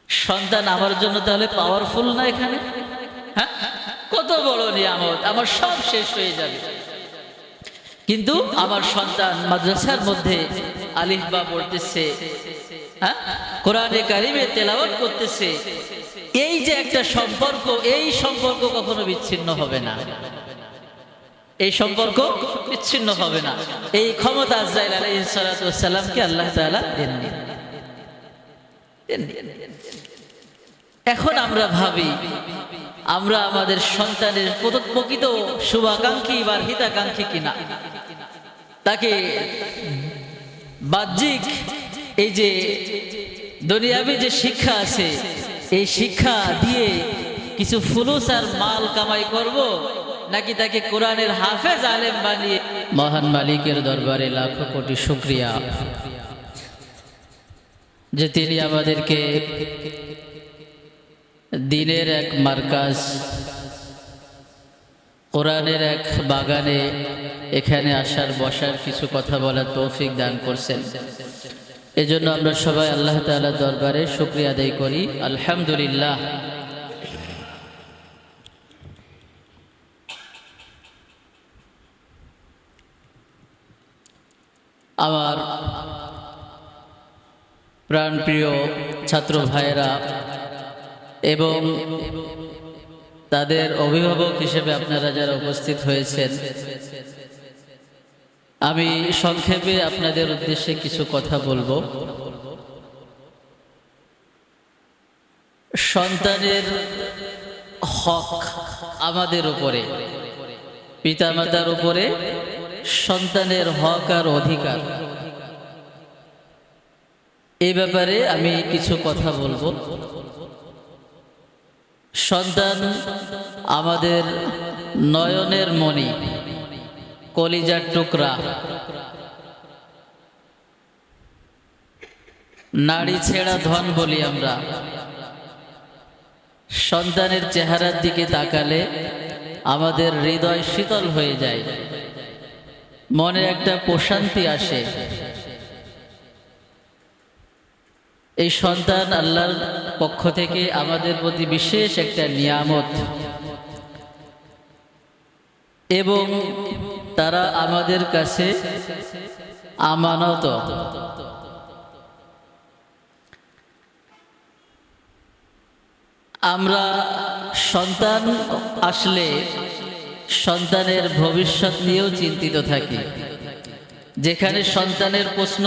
সন্তান আমার জন্য তাহলে পাওয়ারফুল না এখানে? হ্যাঁ, কত বড় নিয়ামত, আমার সব শেষ হয়ে যাবে, কিন্তু আমার সন্তান মাদ্রাসার মধ্যে আলিফ বা পড়তেছে, হ্যাঁ, কোরআনে কারিমে তেলাওয়াত করতেছে, এই যে একটা সম্পর্ক, এই সম্পর্ক কখনো বিচ্ছিন্ন হবে না, এই সম্পর্ক বিচ্ছিন্ন হবে না। এই ক্ষমতা আজরাইল আলাইহিস সালাতু ওয়াস সালামকে আল্লাহ তাআলা দেননি। এখন আমরা ভাবি আমরা আমাদের সন্তানের প্রকৃত শুভাকাঙ্ক্ষী বা হিতাকাঙ্ক্ষী কিনা, তাকে বাহ্যিক এই যে দুনিয়াবী যে শিক্ষা আছে, এই শিক্ষা দিয়ে কিছু ফুলুস আর মাল কামাই করব, নাকি তাকে কোরআনের হাফেজ আলেম বানিয়ে। মহান মালিকের দরবারে লাখো কোটি শুকরিয়া যে তিনি আমাদেরকে দিনের এক মার্কাজ, কোরআনের এক বাগানে এখানে আসার বসার কিছু কথা বলার তৌফিক দান করছেন। এজন্য আমরা সবাই আল্লাহ তাআলার দরবারে শুকরিয়া আদায় করি, আলহামদুলিল্লাহ। আমার প্রাণপ্রিয় ছাত্র ভাইয়েরা এবং তাদের অভিভাবক হিসেবে আপনারা যারা উপস্থিত হয়েছেন, আমি সংক্ষেপে আপনাদের উদ্দেশ্যে কিছু কথা বলবো। সন্তানের হক আমাদের উপরে, পিতামাতার উপরে সন্তানের হক আর অধিকার, এই ব্যাপারে আমি কিছু কথা বলবো। সন্তান আমাদের নয়নের মণি, কলিজার টুকরা, নাড়ি ছেঁড়া ধন বলি আমরা। সন্তানের চেহারার দিকে তাকালে আমাদের হৃদয় শীতল হয়ে যায়, মনে একটা প্রশান্তি আসে। এই সন্তান আল্লাহর পক্ষ থেকে আমাদের প্রতি বিশেষ একটা নিয়ামত, এবং তারা আমাদের কাছে আমানত। আমরা সন্তান আসলে সন্তানের ভবিষ্যৎ নিয়েও চিন্তিত থাকি। যেখানে সন্তানের প্রশ্ন,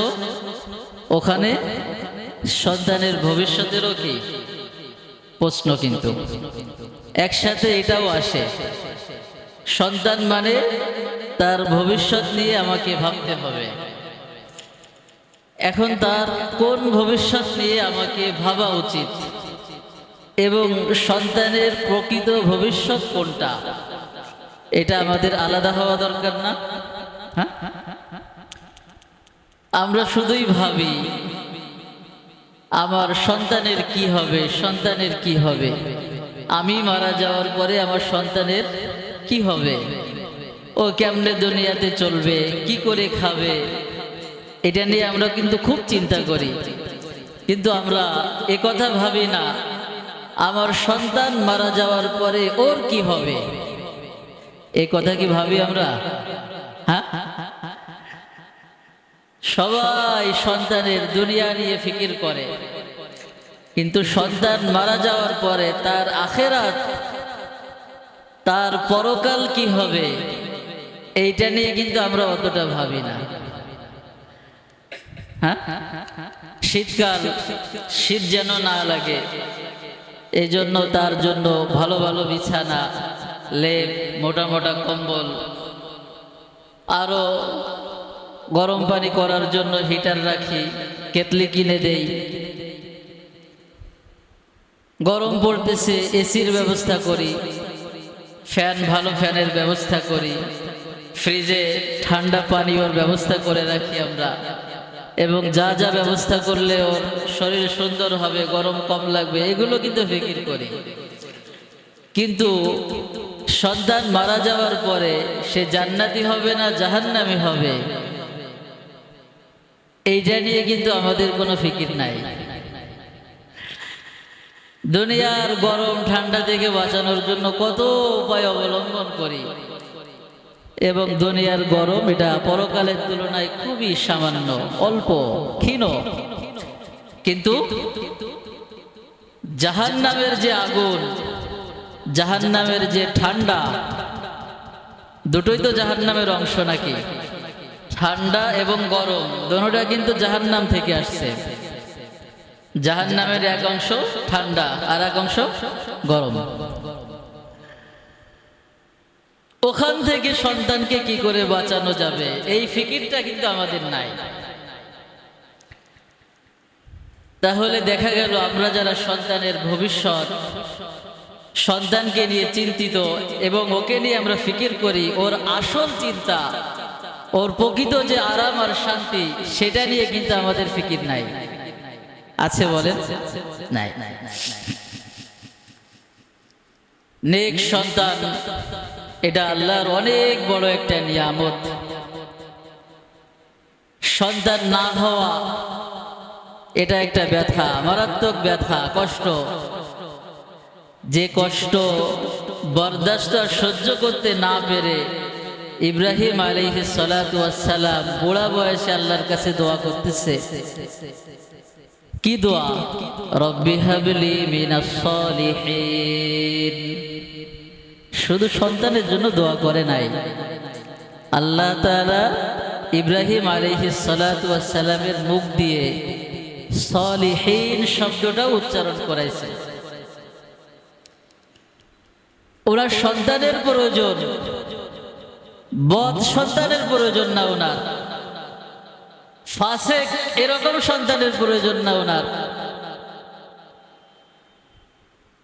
ওখানে সন্তানের ভবিষ্যতেরও কি প্রশ্ন, কিন্তু একসাথে এটাও আসে। সন্তান মানে তার ভবিষ্যৎ নিয়ে আমাকে ভাবতে হবে। এখন তার কোন ভবিষ্যৎ নিয়ে আমাকে ভাবা উচিত, এবং সন্তানের প্রকৃত ভবিষ্যৎ কোনটা, এটা আমাদের আলাদা হওয়া দরকার না? হ্যাঁ, আমরা শুধুই ভাবি আমার সন্তানের কি হবে, সন্তানের কি হবে, আমি মারা যাওয়ার পরে আমার সন্তানের কি হবে, ও কেমনে দুনিয়াতে চলবে, কি করে খাবে, এটা নিয়ে আমরা কিন্তু খুব চিন্তা করি। কিন্তু আমরা একথা ভাবি না আমার সন্তান মারা যাওয়ার পরে ওর কি হবে, এই কথা কি ভাবি আমরা? হ্যাঁ, সবাই সন্তানের দুনিয়া নিয়ে ফিকির করে, কিন্তু সন্তান মারা যাওয়ার পরে তার আখেরাত, তার পরকাল কি হবে, এইটা নিয়ে কিন্তু আমরা অতটা ভাবি না। হ্যাঁ, শীতকাল, শীত যেন না লাগে, এই জন্য তার জন্য ভালো ভালো বিছানা, লেপ, মোটা মোটা কম্বল, আরো গরম পানি করার জন্য হিটার রাখি, কেতলি কিনে দেই। গরম পড়তেছে, এসির ব্যবস্থা করি, ফ্যান, ভালো ফ্যানের ব্যবস্থা করি, ফ্রিজে ঠান্ডা পানীয়র ব্যবস্থা করে রাখি আমরা, এবং যা যা ব্যবস্থা করলে ওর শরীর সুন্দর হবে, গরম কম লাগবে, এগুলো কিন্তু ফিকির করি। কিন্তু সন্তান মারা যাওয়ার পরে সে জান্নাতি হবে না জাহান্নামী হবে, এইটা নিয়ে কিন্তু আমাদের কোনো ফিকির নাই। দুনিয়ার গরম ঠান্ডা থেকে বাঁচানোর জন্য কত উপায় অবলম্বন করি, এবং দুনিয়ার গরম এটা পরকালের তুলনায় খুবই সামান্য, অল্প, ক্ষীণ। কিন্তু জাহান্নামের যে আগুন, জাহান্নামের যে ঠান্ডা, দুটোই তো জাহান্নামের অংশ নাকি? ঠান্ডা এবং গরম দুটোটা কিন্তু জাহান্নাম থেকে আসছে। জাহান্নামের এক অংশ ঠান্ডা আর এক অংশ গরম। ওখান থেকে সন্তানকে কি করে বাঁচানো যাবে এই ফিকিরটা কিন্তু আমাদের নাই। তাহলে দেখা গেল আমরা যারা সন্তানের ভবিষ্যৎ, সন্তানকে নিয়ে চিন্তিত এবং ওকে নিয়ে আমরা ফিকির করি, ওর আসল চিন্তা, ওর প্রকৃত যে আরাম আর শান্তি, সেটা নিয়ে কিন্তু আমাদের ফিকির নাই। আছে বলেন? নাই। নেক সন্তান এটা আল্লাহর অনেক বড় একটা নিয়ামত। সন্তান না হওয়া এটা একটা ব্যথা, মারাত্মক ব্যথা, কষ্ট। যে কষ্ট বরদাস্ত সহ্য করতে না পেরে ইব্রাহিম আলাইহিস সালাতু ওয়াস সালাম বুড়া বয়সে আল্লাহর কাছে দোয়া করতেছে। কি দোয়া? রব্বি হাবলি মিনাস সলিহিন। শুধু সন্তানের জন্য দোয়া করে নাই, আল্লাহ তাআলা ইব্রাহিম আলাইহিস সালাতু ওয়াস সালামের মুখ দিয়ে সলিহিন শব্দটা উচ্চারণ করাইছে। ওনার সন্তানের প্রয়োজন, বদ সন্তানের প্রয়োজন না ওনার, ফাসেক এরকম সন্তানের প্রয়োজন না ওনার।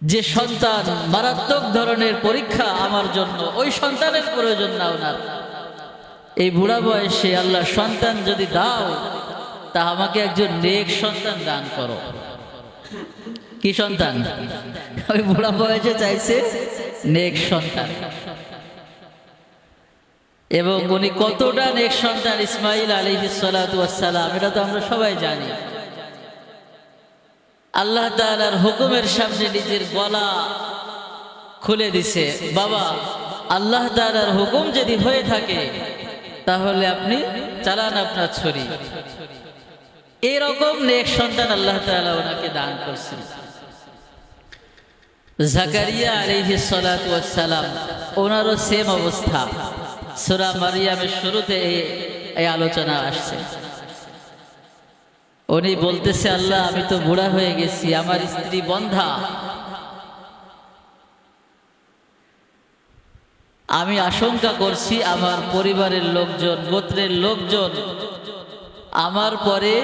যে সন্তান মারাত্মক ধরনের পরীক্ষা আমার জন্য, ওই সন্তানের প্রয়োজন না ওনার। এই বুড়া বয়সে আল্লাহ সন্তান যদি দাও, তা আমাকে একজন নেক সন্তান দান করো। কি সন্তান? ওই বুড়া বয়সে চাইছে নেক সন্তান। এবং উনি কতটা নেক সন্তান ইসমাইল আলাইহিস সালাতু ওয়াস সালাম, এটা তো আমরা সবাই জানি। আল্লাহ তাআলার হুকুমের সামনে নিজের গলা খুলে দিছে, বাবা আল্লাহ তাআলার হুকুম যদি হয়ে থাকে তাহলে আপনি চালান আপনার ছুরি। এরকম নেক সন্তান আল্লাহ তাআলা ওনাকে দান করছেন। জাকারিয়া আলাইহিস সালাতু ওয়াস সালাম, ওনারও সেম অবস্থা। সূরা মারিয়ামের শুরুতে এই আলোচনা আসছে। উনি বলতেছে, আল্লাহ আমি তো বুড়া হয়ে গেছি, আমার স্ত্রী বন্ধা, আমি আশঙ্কা করছি আমার পরিবারের লোকজন, গোত্রের লোকজন আমার পরে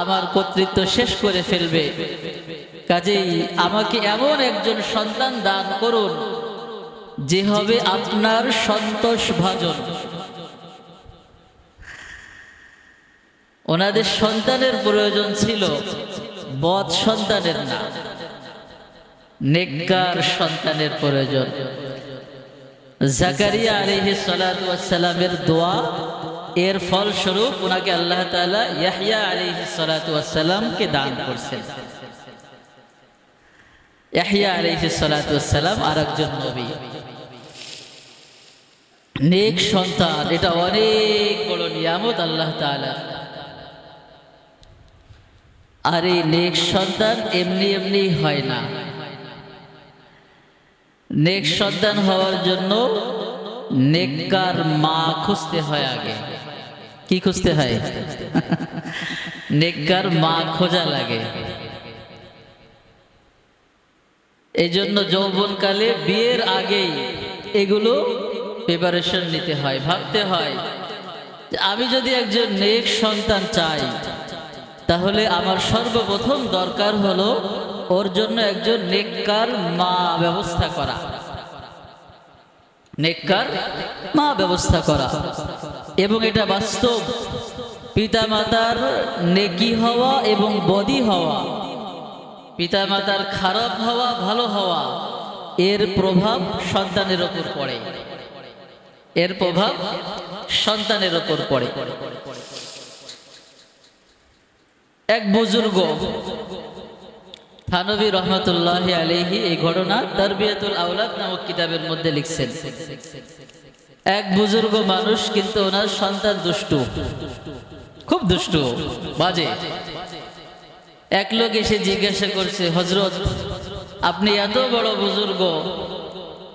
আমার কর্তৃত্ব শেষ করে ফেলবে। কাজেই আমাকে এমন একজন সন্তান দান করুন যে হবে আপনার সন্তোষ ভাজন। ওনাদের সন্তানের প্রয়োজন ছিল বদ সন্তানের না, নেককার সন্তানের প্রয়োজন। জাকারিয়া আলাইহিস সালাতু ওয়াস সালামের দোয়া, এর ফলস্বরূপ ওনাকে আল্লাহ তাআলা ইয়াহইয়া আলাইহিস সালাতু ওয়াস সালামকে দান করছেন। ইয়াহইয়া আলাইহিস সালাতু ওয়াস সালাম আরেকজন নবী। নেক সন্তান এটা অনেক বড় নিয়ামত আল্লাহ তাআলা। আর এই নেক সন্তান এমনি এমনি হয় না। নেক সন্তান হওয়ার জন্য নেককার মা খুঁজতে হয় আগে। কি খুঁজতে হয়? নেককার মা খোঁজা লাগে। এই জন্য যৌবনকালে বিয়ের আগেই এগুলো প্রিপারেশন নিতে হয়, ভাবতে হয় আমি যদি একজন নেক সন্তান চাই তাহলে আমার সর্বপ্রথম দরকার হলো ওর জন্য একজন নেককার মা ব্যবস্থা করা। নেককার মা ব্যবস্থা করা, এবং এটা বাস্তব। পিতামাতার নেকি হওয়া এবং বদি হওয়া, পিতামাতার খারাপ হওয়া ভালো হওয়া, এর প্রভাব সন্তানের ওপর পড়ে। এর প্রভাব সন্তানের ওপর পড়ে। এক বুজুর্গ থানভী রহমতুল্লাহ আলাইহি এই ঘটনা তারবিয়াতুল আওলাদ নামক কিতাবের মধ্যে লিখছেন। এক বুজুর্গ মানুষ, কিন্তু ওনার সন্তান দুষ্টু, খুব দুষ্টু, বাজে। এক লোক এসে জিজ্ঞাসা করছে, হযরত, আপনি এত বড় বুজুর্গ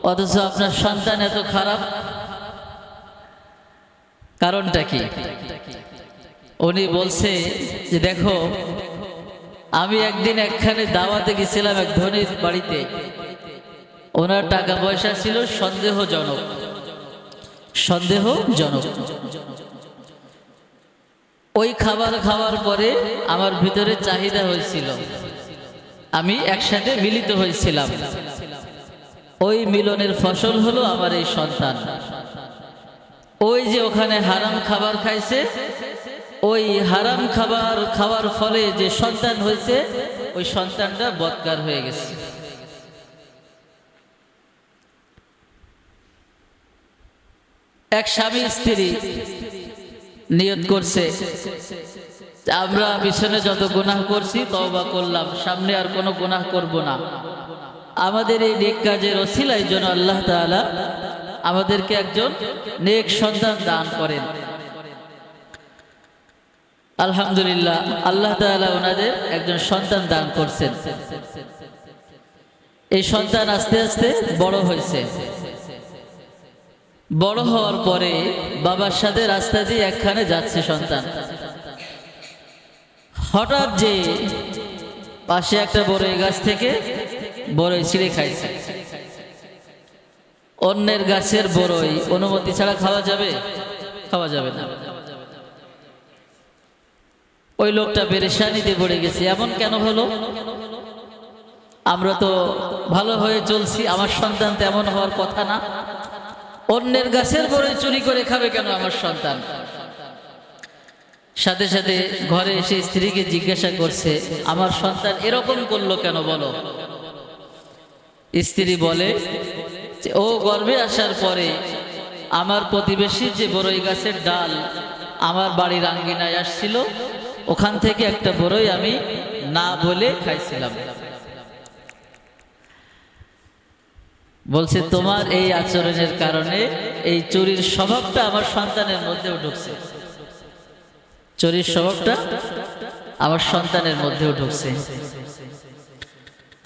অথচ আপনার সন্তান এত খারাপ, কারণটা কি? উনি বলছে যে দেখো, আমি একদিন একখানে দাওয়াতে গেছিলাম এক ধনীর বাড়িতে। ওনার টাকা পয়সা ছিল সন্দেহজনক। ওই খাবার খাওয়ার পরে আমার ভিতরে চাহিদা হয়েছিল, আমি একসাথে মিলিত হয়েছিলাম। ওই মিলনের ফসল হলো আমার এই সন্তান। ওই যে ওখানে হারাম খাবার খাইছে, ওই হারাম খাবার খাওয়ার ফলে যে সন্তান হয়েছে, ওই সন্তানটা বদকার হয়ে গেছে। এক স্বামী স্ত্রী নিয়ত করছে, আমরা পিছনে যত গুনাহ করছি তওবা করলাম, সামনে আর কোনো গুনাহ করব না। আমাদের এই নেক কাজের ওসিলায় যেন আল্লাহ তাআলা আমাদেরকে একজন নেক সন্তান দান করেন। আলহামদুলিল্লাহ, আল্লাহ তাআলা ওনাদের একজন সন্তান দান করছেন। এই সন্তান আস্তে আস্তে বড় হয়েছে। বড় হওয়ার পরে বাবার সাথে রাস্তা দিয়ে একখানে যাচ্ছে সন্তান। হঠাৎ যে পাশে একটা বড়ই গাছ থেকে বড়ই ছিঁড়ে খাইছে। অন্যের গাছের বড়ই অনুমতি ছাড়া খাওয়া যাবে? খাওয়া যাবে না। ওই লোকটা পেরেশানিতে পড়ে গেছে, এমন কেন হলো? আমরা তো ভালো হয়ে চলছি, আমার সন্তান তেমন হওয়ার কথা না। অন্যের গাছের বড়ই চুরি করে খাবে কেন আমার সন্তান? সাথে সাথে ঘরে এসে স্ত্রীকে জিজ্ঞাসা করছে, আমার সন্তান এরকম করলো কেন বলো? স্ত্রী বলে, ও গর্ভে আসার পরে আমার প্রতিবেশীর যে বড়ই গাছের ডাল আমার বাড়ির আঙ্গিনায় আসছিল, ওখান থেকে একটা বড়ই আমি না বলে খাইছিলাম। বলছে, তোমার এই আচরণের কারণে এই চুরির স্বভাবটা আমার সন্তানের মধ্যেও ঢুকছে। চুরির স্বভাবটা আমার সন্তানের মধ্যেও ঢুকছে।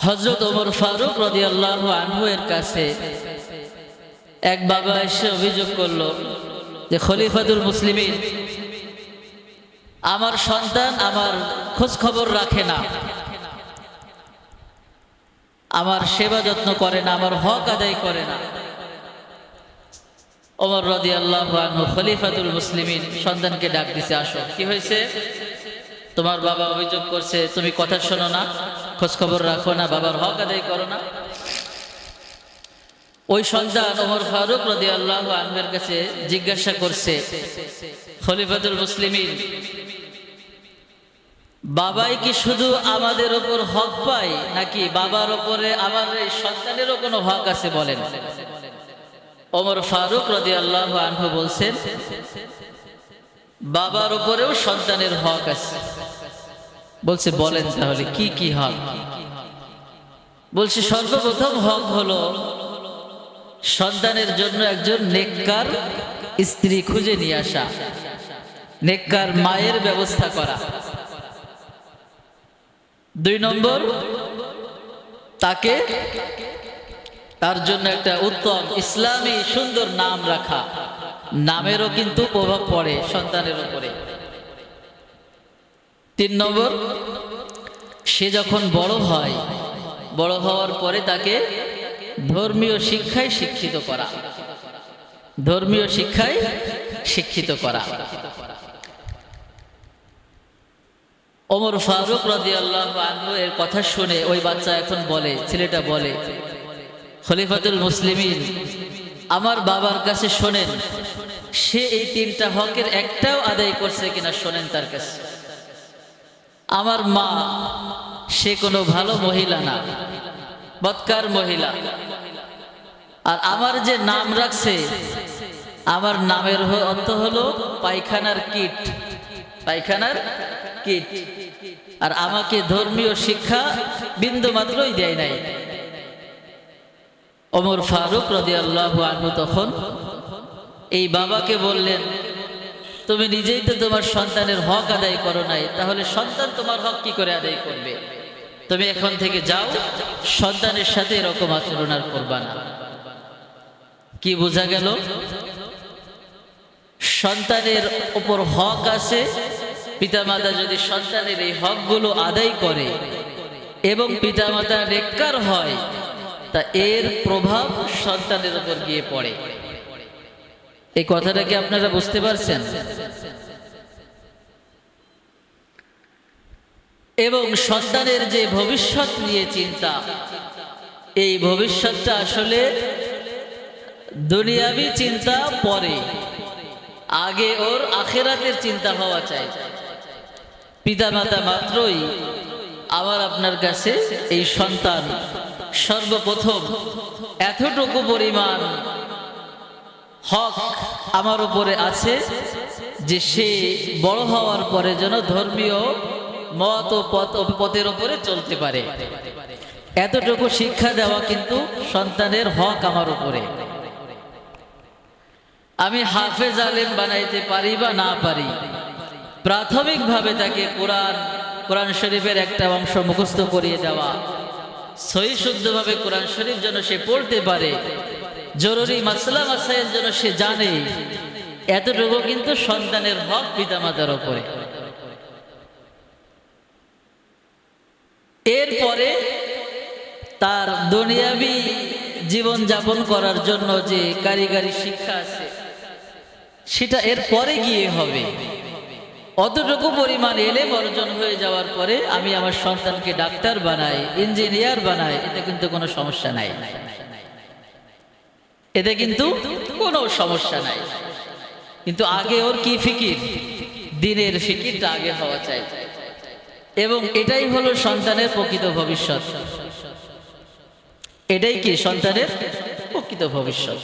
হযরত ওমর ফারুক রাদিয়াল্লাহু আনহু এর কাছে এক বাবা এসে অভিযোগ করলো যে, খলিফাতুল মুসলিমিন, আমার সন্তান আমার খোঁজ খবর রাখে না, আমার সেবা যত্ন করে না, আমার হক আদায় করে না। ওমর রাদিয়াল্লাহু আনহু খলিফাতুল মুসলিমিন সন্তানকে ডাক দিছে, আসো, কি হয়েছে? তোমার বাবা অভিযোগ করছে তুমি কথা শোনো না, খোঁজ খবর রাখো না, বাবার হক আদায় করো না। ওই সন্তান ওমর ফারুক রাদিয়াল্লাহু আনহুর কাছে জিজ্ঞাসা করছে, খলিফাতুল মুসলিমিন, বাবাই কি শুধু আমাদের উপর হক পায়, নাকি বাবার উপরে আমার এই সন্তানেরও কোনো হক আছে বলেন? ওমর ফারুক রাদিয়াল্লাহু আনহু বলছেন, বাবার উপরেও সন্তানের হক আছে। বলছে, বলেন তাহলে কি কি হক? বলছে, সর্বপ্রথম হক হলো সন্তানের জন্য একজন নেককার স্ত্রী খুঁজে নিয়ে আসা, নেককার মায়ের ব্যবস্থা করা। 2 নম্বর, তাকে তার জন্য একটা উত্তম ইসলামী সুন্দর নাম রাখা। নামেরও কিন্তু প্রভাব পড়ে সন্তানের উপরে। 3 নম্বর, সে যখন বড় হয়, বড় হওয়ার পরে তাকে ধর্মীয় শিক্ষায় শিক্ষিত করা। ধর্মীয় শিক্ষায় শিক্ষিত করা। ওমর ফারুক রাদিয়াল্লাহু আনহু এর কথা শুনে ওই বাচ্চা এখন বলে, ছেলেটা বলে, খলিফাতুল মুসলিমিন, আমার বাবার কাছে শোনেন, সে এই 3টা হকের একটাও আদায় করছে কিনা শোনেন তার কাছে। আমার মা, সে কোনো ভালো মহিলা না, বদকার মহিলা। আর আমার যে নাম রাখছে, আমার নামের অর্থ হলো পায়খানার কিট। পায়খানার কিট। আর আমাকে ধর্মীয় শিক্ষা বিন্দু মাত্রই দেয় নাই। ওমর ফারুক রাদিয়াল্লাহু আনহু তখন এই বাবাকে বললেন, তুমি নিজেই তো তোমার সন্তানের হক আদায় করো নাই, তাহলে সন্তান তোমার হক কি করে আদায় করবে? তুমি এখন থেকে যাও, সন্তানের সাথে এরকম আচরণ আর করবা না। কি বোঝা গেল? সন্তানের উপর হক আছে, পিতামাতা যদি সন্তানের এই হকগুলো আদায় করে এবং পিতামাতা নেককার হয়, তা এর প্রভাব সন্তানের উপর গিয়ে পড়ে। এই কথাটা কি আপনারা বুঝতে পারছেন? এবং সন্তানের যে ভবিষ্যৎ নিয়ে চিন্তা, এই ভবিষ্যৎটা আসলে দুনিয়াবি চিন্তা পরে, আগে ওর আখিরাতের চিন্তা হওয়া চাই। পিতামাতা মাত্রই আমার আপনার কাছে এই সন্তান সর্বপ্রথম এতটুকু পরিমাণ হক আমার উপরে আছে যে সে বড় হওয়ার পরে যেন ধর্মীয় মত ও পথের উপরে চলতে পারে। এতটুকু শিক্ষা দেওয়া কিন্তু সন্তানের হক আমার উপরে। আমি হাফেজ আলেম বানাইতে পারি বা না পারি, প্রাথমিকভাবে তাকে কোরআন শরীফের একটা অংশ মুখস্থ করিয়ে দেওয়া, সহি শুদ্ধভাবে কোরআন শরীফ যেন সে পড়তে পারে, জরুরি মাসলা মাসাইল যেন সে জানে, এতটুকু কিন্তু সন্তানের হক পিতামাতার উপরে। এরপরে তার দুনিয়াবি জীবন যাপন করার জন্য যে কারিগরি শিক্ষা আছে সেটা এর পরে গিয়ে হবে। অতটুকু পরিমাণ এলেম অর্জন হয়ে যাওয়ার পরে আমি আমার সন্তানকে ডাক্তার বানাই, ইঞ্জিনিয়ার বানাই, এতে কিন্তু কোনো সমস্যা নাই, এতে কিন্তু কোনো সমস্যা নাই। কিন্তু আগে ওর কি ফিকির? দিনের ফিকিরটা আগে হওয়া চাই, এবং এটাই হলো সন্তানের প্রকৃত ভবিষ্যৎ। এটাই কি সন্তানের প্রকৃত ভবিষ্যৎ।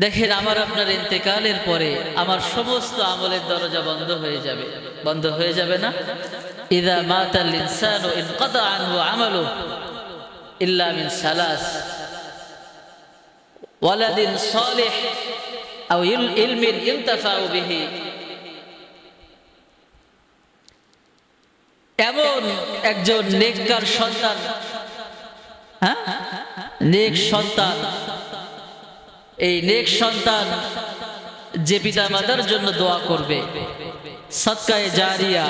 দেখেন, আমার আপনার ইন্তেকালের পরে আমার সমস্ত আমলের দরজা বন্ধ হয়ে যাবে। বন্ধ হয়ে যাবে না? ইযা মাতাল ইনসানু ইনকাতা আনহু আমালুহু ইল্লা মিন সালাস, ওয়ালাদিন সালিহ আও ইলমিন ইনতাফাউ বিহি। এমন একজন নেককার সন্তান, নেক সন্তান, এই নেক সন্তান যে পিতা মাতার জন্য দোয়া করবে, সদকায়ে জারিয়া,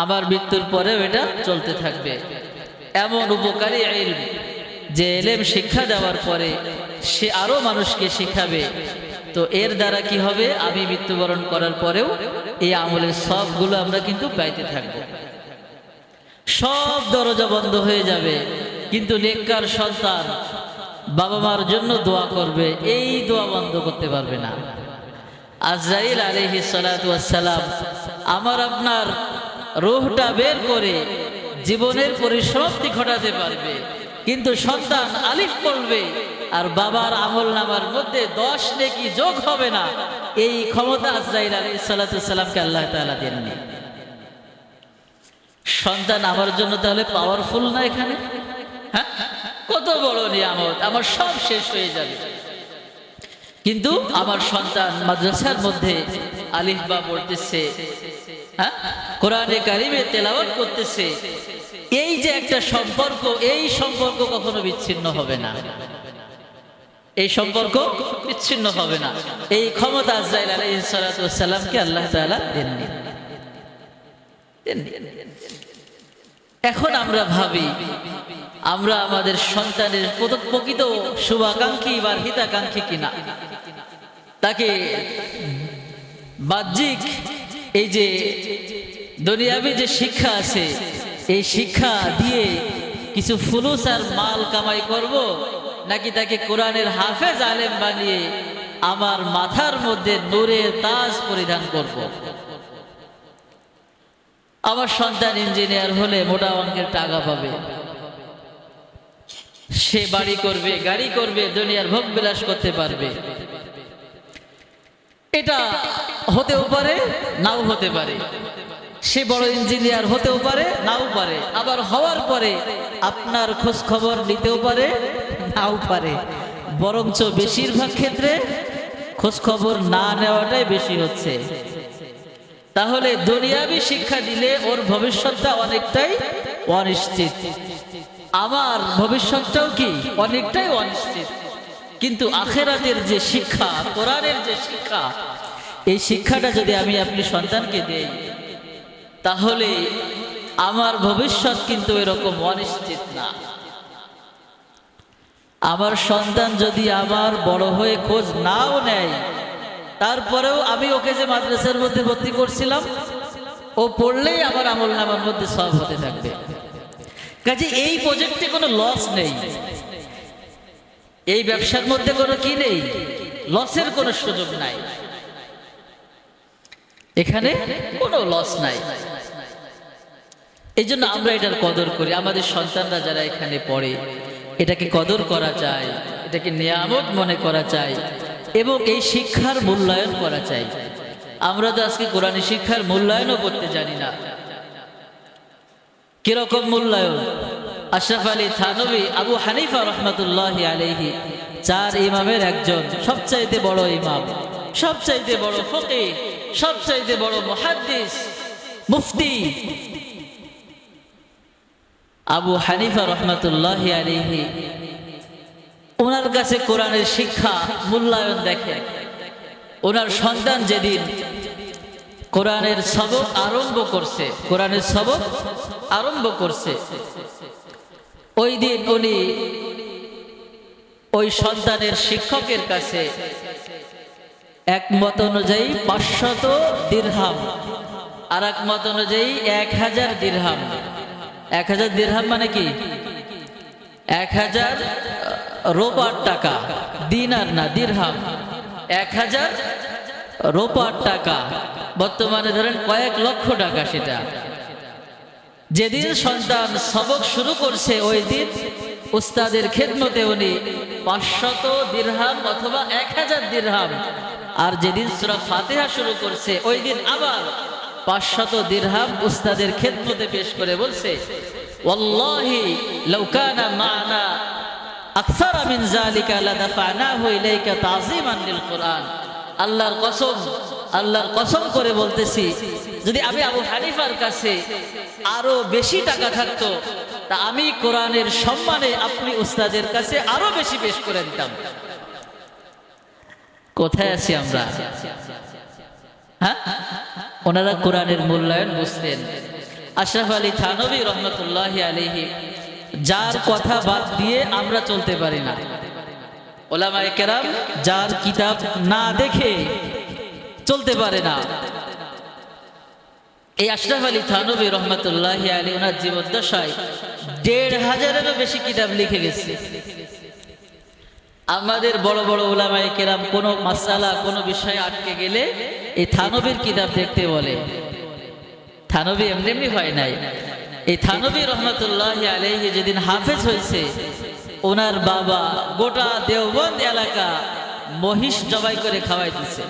আমার মৃত্যুর পরেও এটা চলতে থাকবে। এমন উপকারী ইলম, যে ইলম শিক্ষা দেওয়ার পরে সে আরো মানুষকে শিখাবে, তো এর দ্বারা কি হবে? আমি মৃত্যুবরণ করার পরেও এই আমলের সবগুলো আমরা কিন্তু পাইতে থাকবো। সব দরজা বন্ধ হয়ে যাবে, কিন্তু নেককার সন্তান বাবা মার জন্য দোয়া করবে, এই দোয়া বন্ধ করতে পারবে না। আজরাইল আলাইহিস সালাতু ওয়াস সালাম আমার আপনার রূহটা বের করে জীবনের পরিসমাপ্তি ঘটাতে পারবে, কিন্তু সন্তান আলিফ পড়বে আর বাবার আমল নামার মধ্যে 10 নেকি যোগ হবে না। এই ক্ষমতা আজরাইল আলাইহিস সালাতু ওয়াস সালামকে আল্লাহ তাআলা দেননি। সন্তান আমার জন্য তাহলে পাওয়ারফুল না? এখানে কত বড় নিয়ামত, আমার সব শেষ হয়ে যাবে, কিন্তু আমার সন্তান মাদ্রাসার মধ্যে আলিফ বা পড়তেছে, কোরআনে কারিমে তেলাওয়াত করতেছে, এই যে একটা সম্পর্ক, এই সম্পর্ক কখনো বিচ্ছিন্ন হবে না, এই সম্পর্ক বিচ্ছিন্ন হবে না। এই ক্ষমতা আজরাইল আলাইহিস সালাতু ওয়াস সালামকে আল্লাহ তাআলা দেননি। এখন আমরা ভাবি আমরা আমাদের সন্তানের প্রকৃত শুভাকাঙ্ক্ষী বা হিতাকাঙ্ক্ষী কিনা। তাকে বাহ্যিক এই যে দুনিয়াবি যে শিক্ষা আছে, এই শিক্ষা দিয়ে কিছু ফুলুস আর মাল কামাই করব, নাকি তাকে কোরআনের হাফেজ আলেম বানিয়ে আমার মাথার মধ্যে নূরের তাজ পরিধান করব। আমার সন্তান ইঞ্জিনিয়ার হলে মোটা অঙ্কের টাকা পাবে, সে বাড়ি করবে, গাড়ি করবে, দুনিয়ার ভোগ বিলাস করতে পারবে। এটা হতেও পারে, নাও হতে পারে। সে বড় ইঞ্জিনিয়ার হতেও পারে, নাও পারে। আবার হওয়ার পরে আপনার খোঁজ খবর নিতেও পারে, নাও পারে। বরঞ্চ বেশিরভাগ ক্ষেত্রে খোঁজ খবর না নেওয়াটাই বেশি হচ্ছে। তাহলে দুনিয়াবি শিক্ষা দিলে ওর ভবিষ্যৎটা অনেকটাই অনিশ্চিত, আমার ভবিষ্যৎটাও কি অনেকটাই অনিশ্চিত। কিন্তু আখেরাতের যে শিক্ষা, কোরআনের যে শিক্ষা, এই শিক্ষাটা যদি আমি আপনি সন্তানকে দেই, তাহলে আমার ভবিষ্যৎ কিন্তু এরকম অনিশ্চিত না। আমার সন্তান যদি আমার বড় হয়ে খোঁজ নাও নেয়, তারপরেও আমি ওকে যে মাদ্রাসার মধ্যে ভর্তি করছিলাম, ও পড়লেই আমার আমলনামার মধ্যে সব হতে থাকবে। কাজে এই প্রজেক্টে কোনো লস নেই, এই ব্যবসার মধ্যে কোনো কি নেই, লসের কোনো সুযোগ নাই, এখানে কোনো লস নাই। এই জন্য আমরা এটার কদর করি। আমাদের সন্তানরা যারা এখানে পড়ে, এটাকে কদর করা চায়, এটাকে নিয়ামত মনে করা চায় এবং এই শিক্ষার মূল্যায়ন করা চাই। আমরা তো আজকে কোরআনী শিক্ষার মূল্যায়নও করতে জানি না। কিরকম মূল্যায়ন? আশরাফ আলী থানভী আবু হানিফা রহমাতুল্লাহি আলাইহি, 4 ইমামের একজন, সবচাইতে বড় ইমাম, সবচাইতে বড় ফকিহ, সবচাইতে বড় মুহাদ্দিস, মুফতি আবু হানিফা রহমাতুল্লাহি আলাইহি, ওনার কাছে কোরআনের শিক্ষা মূল্যায়ন দেখে। ওনার সন্তান যেদিন কোরআনের সবক আরম্ভ করছে, কোরআনের সবক আরম্ভ করছে, ওই দিন উনি ওই সন্তানের শিক্ষকের কাছে এক মত অনুযায়ী 500 দিরহাম, আর এক মত অনুযায়ী 1000 দিরহাম। 1000 দিরহাম মানে কি? 1000 রূপার টাকা, দিনার না, দিরহাম। 1000 রূপার টাকা, বর্তমানে ধরেন কয়েক লক্ষ টাকা। সেটা যেদিন সন্তান সবক শুরু করছে, ওই দিন উস্তাদের খেদমতে উনি 500 দিরহাম অথবা 1000 দিরহাম, আর যেদিন সূরা ফাতিহা শুরু করছে, ওই দিন আবার 500 দিরহাম উস্তাদের খেদমতে পেশ করে বলছে, ওয়াল্লাহি লাউ কানা মা'না আকসারা মিন যালিকা লাদাফানাহু ইলাইকা তাযীমান লিল কুরআন। আল্লাহর কসম, আল্লাহর কসম করে বলতেছি, যদি আমি আবু হানিফার কাছে আরো বেশি টাকা থাকতো, তা আমি কোরআনের সম্মানে আপনি উস্তাদের কাছে আরো বেশি পেশ করে দিতাম। কোথায় আছি আমরা? হ্যাঁ, ওনারা কোরআনের মূল্যায়ন বুঝতেন। আশরাফ আলী থানভী রহমতুল্লাহি আলাইহি, যার কথা বাদ দিয়ে আমরা চলতে পারি না। ওলামায়ে কেরাম যার কিতাব না দেখে চলতে পারে না। এই আশরাফ আলী থানভী রহমতুল্লাহি আলাইহি ওনার জীবদ্দশায় 1500-এরও বেশি কিতাব লিখে গেছে। আমাদের বড় বড় ওলামায়ে কেরাম কোনো মাসালা, কোনো বিষয়ে আটকে গেলে এই থানভীর কিতাব দেখতে বলে। থানভী এমনি এমনি হয় নাই। এই থানভী রহমতুল্লাহি আলাইহি যেদিন হাফেজ হয়েছে, ওনার বাবা গোটা দেওবন্দ এলাকা মহিষ জবাই করে খাওয়াই দিছে।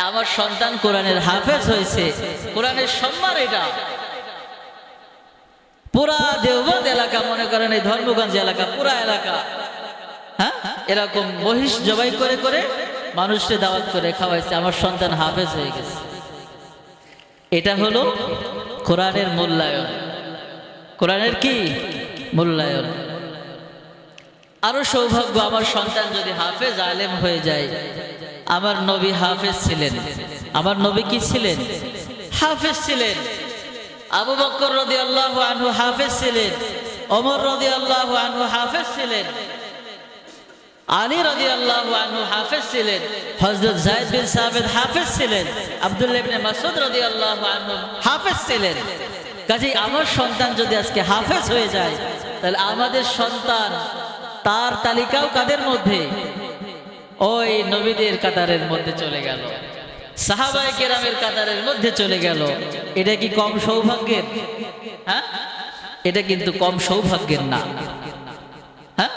আমার সন্তান কোরআনের হাফেজ হয়েছে, কোরআনের সম্মান এটা। পুরা দেওবন্দ এলাকা, মনে করেন এই ধর্মগঞ্জ এলাকা, পুরা এলাকা, হ্যাঁ, এরকম মহিষ জবাই করে করে মানুষকে দাওয়াত করে খাওয়াইছে। আমার সন্তান হাফেজ হয়ে গেছে। এটা হলো কোরআনের মূল্যায়ন। কোরআনের কি মূল্যায়ন? আরো সৌভাগ্য, আমার সন্তান যদি হাফেজ আলেম হয়ে যায়। আমার নবী হাফেজ ছিলেন। আমার নবী কি ছিলেন? হাফেজ ছিলেন। আবু বকর রাদিয়াল্লাহু আনহু হাফেজ ছিলেন। ওমর রাদিয়াল্লাহু আনহু হাফেজ ছিলেন। আলী রাদিয়াল্লাহু আনহু হাফেজ ছিলেন। হযরত যায়েদ বিন সাবিত হাফেজ ছিলেন। আব্দুল্লাহ ইবনে মাসউদ রাদিয়াল্লাহু আনহু হাফেজ ছিলেন। কাজেই আমার সন্তান যদি আজকে হাফেজ হয়ে যায়, তাহলে আমাদের সন্তান তার তালিকাও কাদের মধ্যে? ওই নবীদের কাতারের মধ্যে চলে গেল, সাহাবায়ে কেরামের কাতারের মধ্যে চলে গেল। এটা কি কম সৌভাগ্যের? হ্যাঁ, এটা কিন্তু কম সৌভাগ্যের না। হ্যাঁ,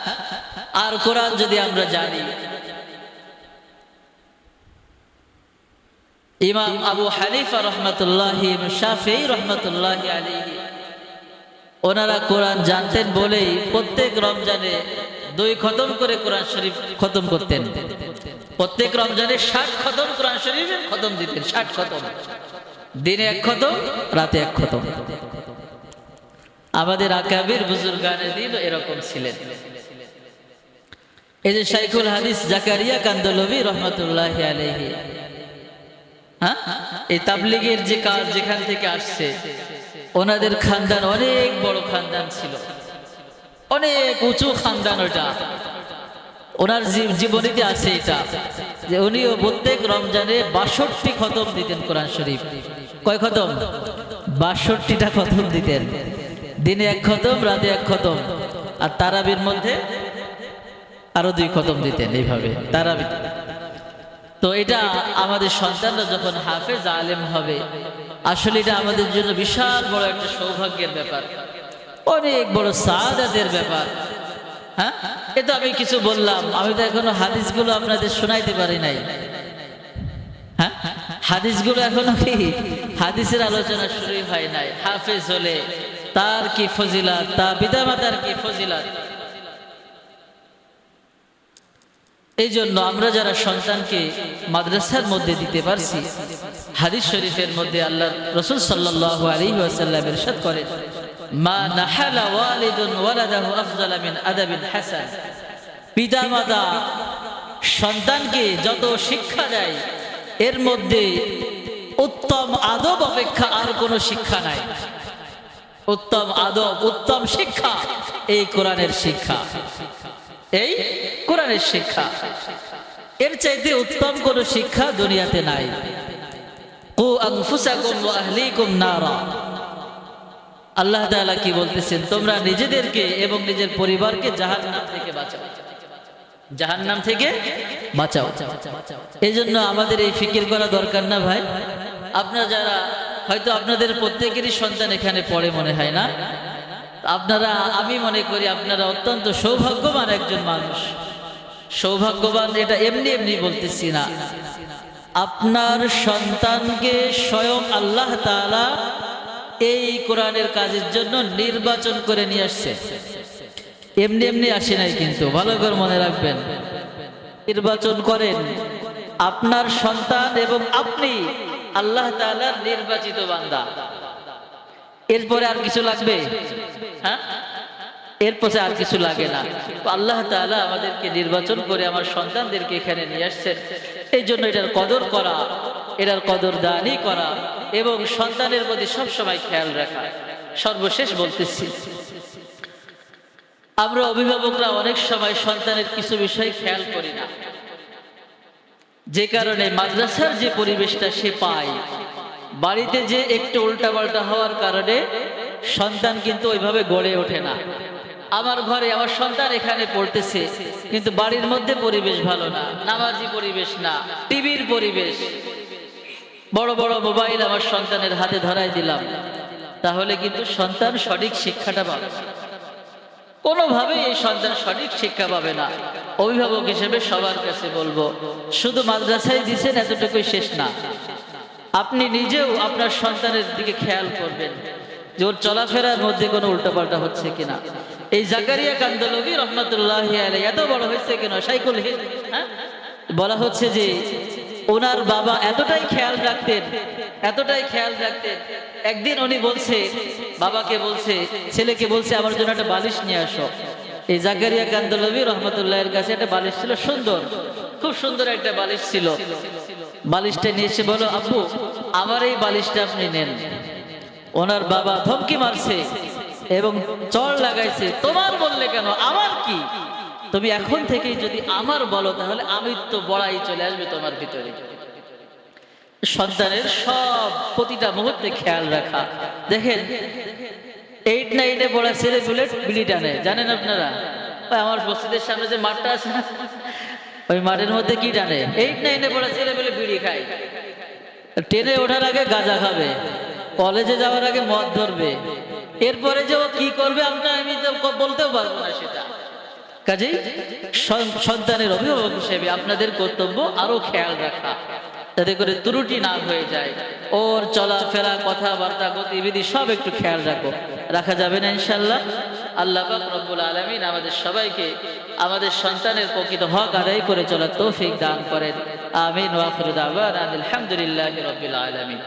আর কোরআন যদি আমরা জানি, ইমাম আবু হানিফা রহমতুল্লাহি, শাফিঈ রহমতুল্লাহি আলাইহি, ওনারা কোরআন জানতেন বলেই প্রত্যেক রমজানে 2 খতম করে কোরআন শরীফ খতম করতেন। প্রত্যেক রমজানে 60 খতম কোরআন শরীফ খতম দিতেন। 60 খতম, দিনে 1 খতম, রাতে 1 খতম। আমাদের আকাবির বুজুর্গানে দিন এরকম ছিলেন। এই যে শাইখুল হাদিস জাকারিয়া কান্দলভি রহমতুল্লাহি আলাইহি, হ্যাঁ, এই তাবলীগের যে কাজ যেখান থেকে আসছে, ওনাদের খানদান অনেক বড় খানদান ছিল, অনেক উঁচু খানদান। ওটা ওনার জীবনীতে আছে এটা, যে উনিও প্রত্যেক রমজানে 62 খতম দিতেন কোরআন শরীফ। কয় খতম? 62টা খতম দিতেন। দিনে 1 খতম, রাতে 1 খতম, আর তারাবির মধ্যে আরো 2 খতম দিতেন। এইভাবে তারাবি। তো এটা আমাদের সন্তানরা যখন হাফেজ আলেম হবে, আসলে এটা আমাদের জন্য বিশাল বড় একটা সৌভাগ্যের ব্যাপার, অনেক বড় সাআদাতের ব্যাপার। হ্যাঁ, এটা আমি কিছু বললাম, আমি তো এখনো হাদিসগুলো আপনাদের শোনাইতে পারি নাই। হ্যাঁ, হাদিসগুলো এখনো কি হাদিসের আলোচনা শুরু হয় নাই। হাফেজ হলে তার কি ফজিলাত, তার পিতামাতার কি ফজিলাত। এই জন্য আমরা যারা সন্তানকে মাদ্রাসার মধ্যে দিতে পারছি, হাদিস শরীফের মধ্যে আল্লাহ রাসূল সাল্লাল্লাহু আলাইহি ওয়াসাল্লাম ইরশাদ করেন, মা নাহালা ওয়ালিদুন ওয়ালাদাহু আফযালা মিন আদাবিন হাসান। পিতামাতা সন্তানকে যত শিক্ষা দেয়, এর মধ্যে উত্তম আদব অপেক্ষা আর কোনো শিক্ষা নাই। উত্তম আদব, উত্তম শিক্ষা এই কোরআনের শিক্ষা, এই কোরআনের শিক্ষা। এর চাইতে উত্তম কোন শিক্ষা দুনিয়াতে নাই। কু আনফুসাকুম ওয়া আহলিকুম নারা। আল্লাহ তাআলা কি বলতেছেন? তোমরা নিজেদেরকে এবং নিজের পরিবারকে জাহান্নাম থেকে বাঁচাও, জাহান্নাম থেকে বাঁচাও। এই জন্য আমাদের এই ফিকির করা দরকার না ভাই? আপনারা যারা হয়তো আপনাদের প্রত্যেকেরই সন্তান এখানে পড়ে মনে হয় না, আপনারা, আমি মনে করি আপনারা অত্যন্ত সৌভাগ্যবান একজন মানুষ। সৌভাগ্যবান এটা এমনি এমনি বলতেছি না, আপনার সন্তানকে স্বয়ং আল্লাহ তাআলা এই কোরআনের কাজের জন্য নির্বাচন করে নিয়ে আসছে। এমনি এমনি আসে নাই কিন্তু, ভালো করে মনে রাখবেন। নির্বাচন করেন আপনার সন্তান এবং আপনি আল্লাহ তাআলার নির্বাচিত বান্দা। এরপরে আর কিছু লাগবে? হ্যাঁ, এরপরে আর কিছু লাগে না। আল্লাহ তাআলা আমাদেরকে নির্বাচন করে আমার সন্তানদেরকে এখানে নিয়ে আসছেন। এই জন্য এটার কদর করা, এটার কদরদানি করা এবং সন্তানের প্রতি সবসময় খেয়াল রাখা। সর্বশেষ বলতেছি, আমরা অভিভাবকরা অনেক সময় সন্তানের কিছু বিষয় খেয়াল করি না, যে কারণে মাদ্রাসার যে পরিবেশটা সে পায়, বাড়িতে যে একটু উল্টাপাল্টা হওয়ার কারণে সন্তান কিন্তু ওইভাবে গড়ে ওঠে না। আমার ঘরে আমার সন্তান এখানে পড়তেছে, কিন্তু বাড়ির মধ্যে পরিবেশ ভালো না, নামাজি পরিবেশ না, টিভির পরিবেশ, বড় বড় মোবাইল আমার সন্তানের হাতে ধরাই দিলাম, তাহলে কিন্তু সন্তান সঠিক শিক্ষাটা পাবে না। কোনোভাবেই এই সন্তান সঠিক শিক্ষা পাবে না। অভিভাবক হিসেবে সবার কাছে বলবো, শুধু মাদ্রাসায় দিচ্ছেন এতটুকুই শেষ না, আপনি নিজেও আপনার সন্তানের দিকে খেয়াল করবেন যে ওর চলাফেরার মধ্যে কোনো উল্টোপাল্টা হচ্ছে কিনা। এই জাকারিয়া কান্দলভি রহমতুল্লাহি আলাইহি এত বড় হয়েছে কেন? শাইখুল হিন্দ, হ্যাঁ, বলা হচ্ছে যে ওনার বাবা এতটাই খেয়াল রাখতেন, এতটাই খেয়াল রাখতেন। একদিন উনি বলছে, বাবাকে বলছে, ছেলেকে বলছে, আমার জন্য একটা বালিশ নিয়ে আসো। এই জাকারিয়া কান্দলভি রহমতুল্লাহের কাছে একটা বালিশ ছিল, সুন্দর, খুব সুন্দর একটা বালিশ ছিল। বালিশটা নিয়ে এসে বলো, আব্বু আমার এই বালিশটা আপনি নেন। ওনার বাবা ধমকি মারছে এবং চড় লাগাইছে, তোমার বললে কেন, আমার কি? তুমি এখন থেকেই যদি আমার বলো তাহলে আমি তো বড়াই চলে আসবে তোমার ভিতরে। সন্তানের সব প্রতিটা মুহূর্তে খেয়াল রাখা। দেখেন 8, 9-এ পড়া ছেলে বুলেট বিড়ি টানে, জানেন আপনারা? আমার মসজিদের সামনে যে মাঠটা আছে না, ওই মাঠের মধ্যে কি টানে? 8, 9-এ পড়া ছেলে বলে বিড়ি খায়। 10-এ ওঠার আগে গাঁজা খাবে, কলেজে যাওয়ার আগে মদ ধরবে, এরপরে যে ও কি করবে আমি তো বলতেও পারবো না সেটা। কাজেই সন্তানের অভিভাবক হিসেবে আপনাদের কর্তব্য আরো খেয়াল রাখা। যাতে করে ত্রুটি না হয়ে যায়। ওর চলাফেরা, কথাবার্তা, গতিবিধি সব একটু খেয়াল রাখা যাবে না ইনশাআল্লাহ? আল্লাহ পাক রব্বুল আলামিন আমাদের সবাইকে আমাদের সন্তানের প্রকৃত হক আদায় করে চলার তৌফিক দান করেন। আমিন ওয়া আখিরু দাওয়ানা আলহামদুলিল্লাহি রাব্বিল আলামিন।